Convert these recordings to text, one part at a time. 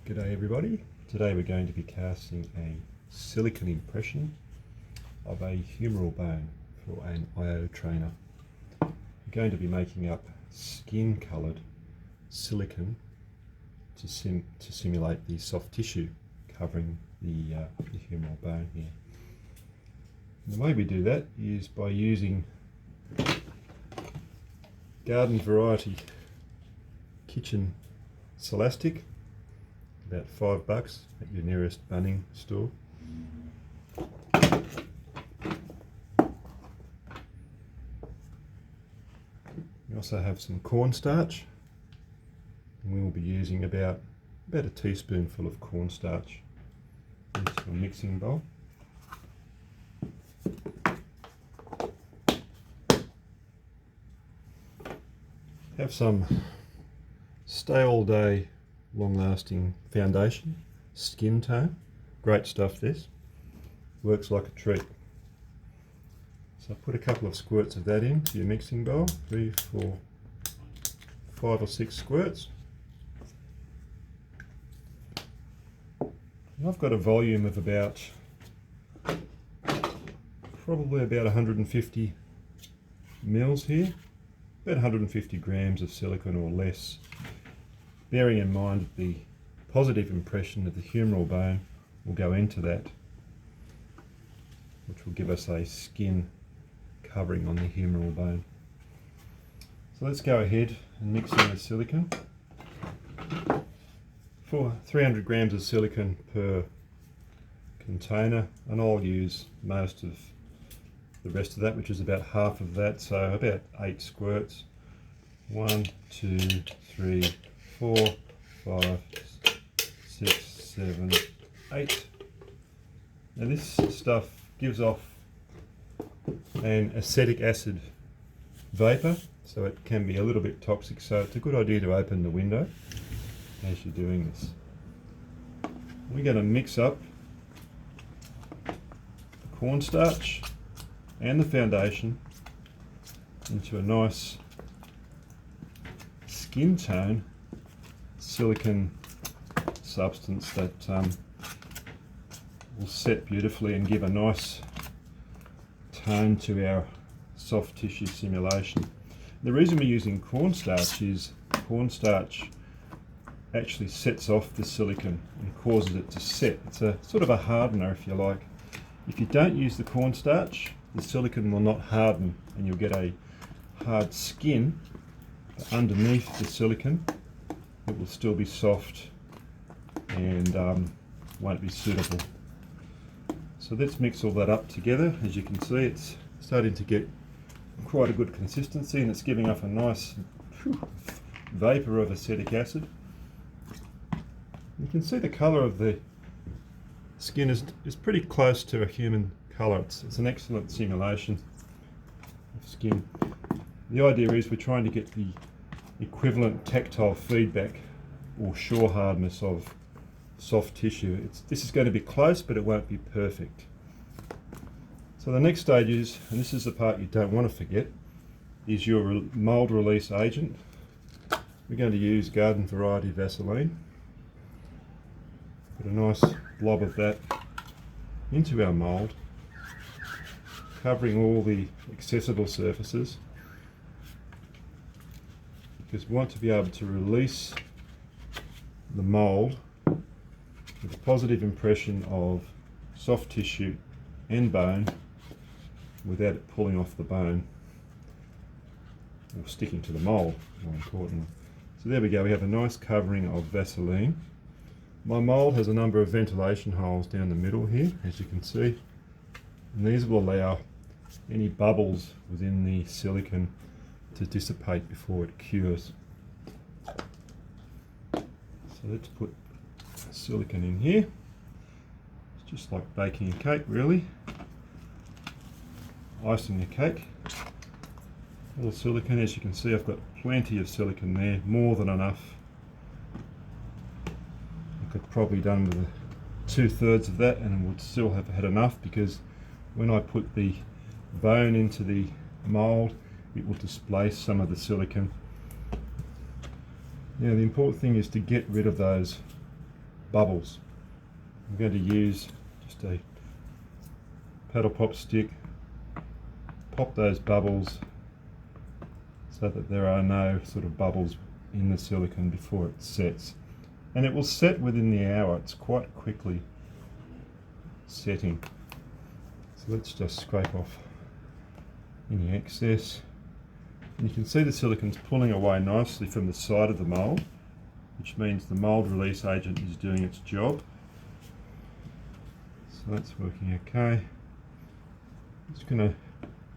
G'day everybody. Today we're going to be casting a silicon impression of a humeral bone for an IO trainer. We're going to be making up skin coloured silicon to simulate the soft tissue covering the humeral bone here. And the way we do that is by using garden variety kitchen silastic, about $5 at your nearest Bunnings store. We also have some cornstarch, and we will be using about a teaspoonful of cornstarch into a mixing bowl. Have some stay all day long lasting foundation, skin tone. Great stuff this. Works like a treat. So put a couple of squirts of that into your mixing bowl. 3, 4, 5 or 6 squirts. And I've got a volume of probably about 150 mils here. About 150 grams of silicone or less. Bearing in mind that the positive impression of the humeral bone will go into that, which will give us a skin covering on the humeral bone. So let's go ahead and mix in the silicone. For 300 grams of silicone per container, and I'll use most of the rest of that, which is about half of that, so about 8 squirts. 1, 2, 3, 4, 5, 6, 7, 8. Now this stuff gives off an acetic acid vapour, so it can be a little bit toxic, so it's a good idea to open the window as you're doing this. We're going to mix up the cornstarch and the foundation into a nice skin tone silicone substance that will set beautifully and give a nice tone to our soft tissue simulation. The reason we're using cornstarch is cornstarch actually sets off the silicone and causes it to set. It's a sort of a hardener, if you like. If you don't use the cornstarch, the silicone will not harden and you'll get a hard skin, but underneath the silicone it will still be soft and won't be suitable. So let's mix all that up together. As you can see, it's starting to get quite a good consistency and it's giving off a nice vapour of acetic acid. You can see the colour of the skin is pretty close to a human colour. It's an excellent simulation of skin. The idea is we're trying to get the equivalent tactile feedback or shore hardness of soft tissue. This is going to be close, but it won't be perfect. So the next stage is, and this is the part you don't want to forget, is your mould release agent. We're going to use garden variety Vaseline. Put a nice blob of that into our mould, covering all the accessible surfaces, because we want to be able to release the mould with a positive impression of soft tissue and bone without it pulling off the bone or sticking to the mould, more importantly. So there we go, we have a nice covering of Vaseline. My mould has a number of ventilation holes down the middle here, as you can see, and these will allow any bubbles within the silicone to dissipate before it cures. So let's put silicone in here. It's just like baking a cake, really. Icing a cake. A little silicone, as you can see, I've got plenty of silicone there, more than enough. I could probably done with 2/3 of that and would still have had enough, because when I put the bone into the mould, it will displace some of the silicone. Now the important thing is to get rid of those bubbles. I'm going to use just a paddle pop stick, pop those bubbles so that there are no sort of bubbles in the silicone before it sets. And it will set within the hour. It's quite quickly setting. So let's just scrape off any excess. And you can see the silicone's pulling away nicely from the side of the mould, which means the mould release agent is doing its job. So that's working okay. I'm just going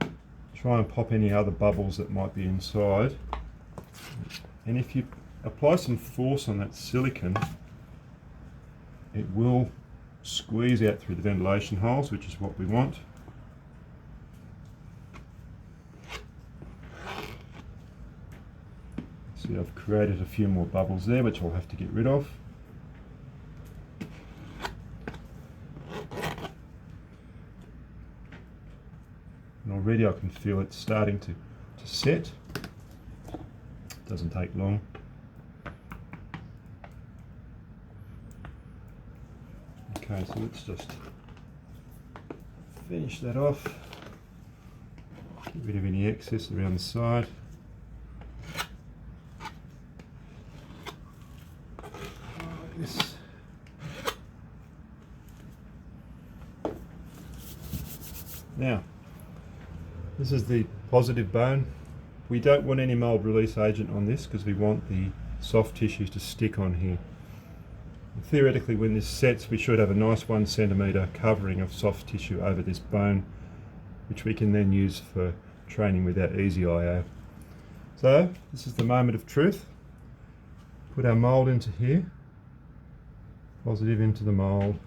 to try and pop any other bubbles that might be inside. And if you apply some force on that silicone, it will squeeze out through the ventilation holes, which is what we want. See, I've created a few more bubbles there, which I'll have to get rid of. And already I can feel it starting to set. It doesn't take long. Okay, so let's just finish that off. Get rid of any excess around the side. Like this. Now, this is the positive bone. We don't want any mould release agent on this because we want the soft tissue to stick on here. Theoretically, when this sets, we should have a nice 1 centimetre covering of soft tissue over this bone, which we can then use for training with our easy IO. So this is the moment of truth. Put our mould into here, positive into the mould,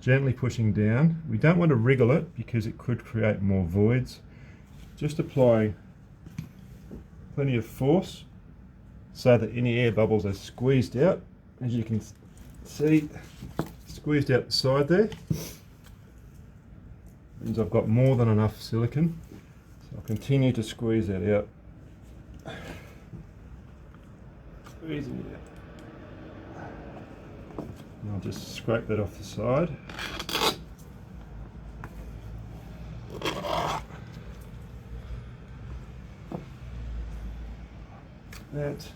gently pushing down. We don't want to wriggle it because it could create more voids. Just applying plenty of force so that any air bubbles are squeezed out. As you can see, squeezed out the side there. Means I've got more than enough silicone. So I'll continue to squeeze that out. Squeezing it out. And I'll just scrape that off the side. That.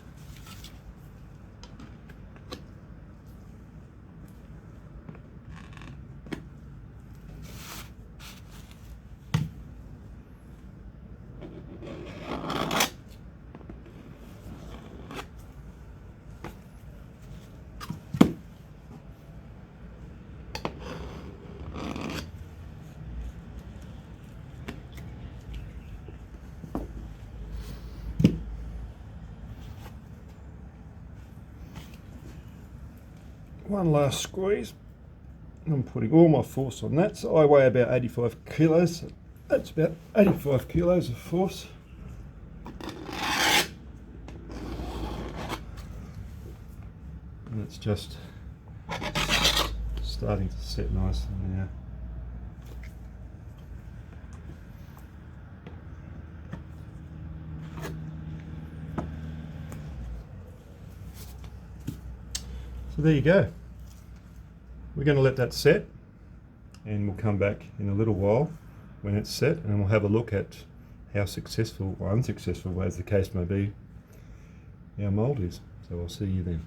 One last squeeze. I'm putting all my force on that. So I weigh about 85 kilos. So that's about 85 kilos of force. And it's just starting to set nicely now. So there you go. We're going to let that set and we'll come back in a little while when it's set and we'll have a look at how successful or unsuccessful, as the case may be, our mould is. So I'll see you then.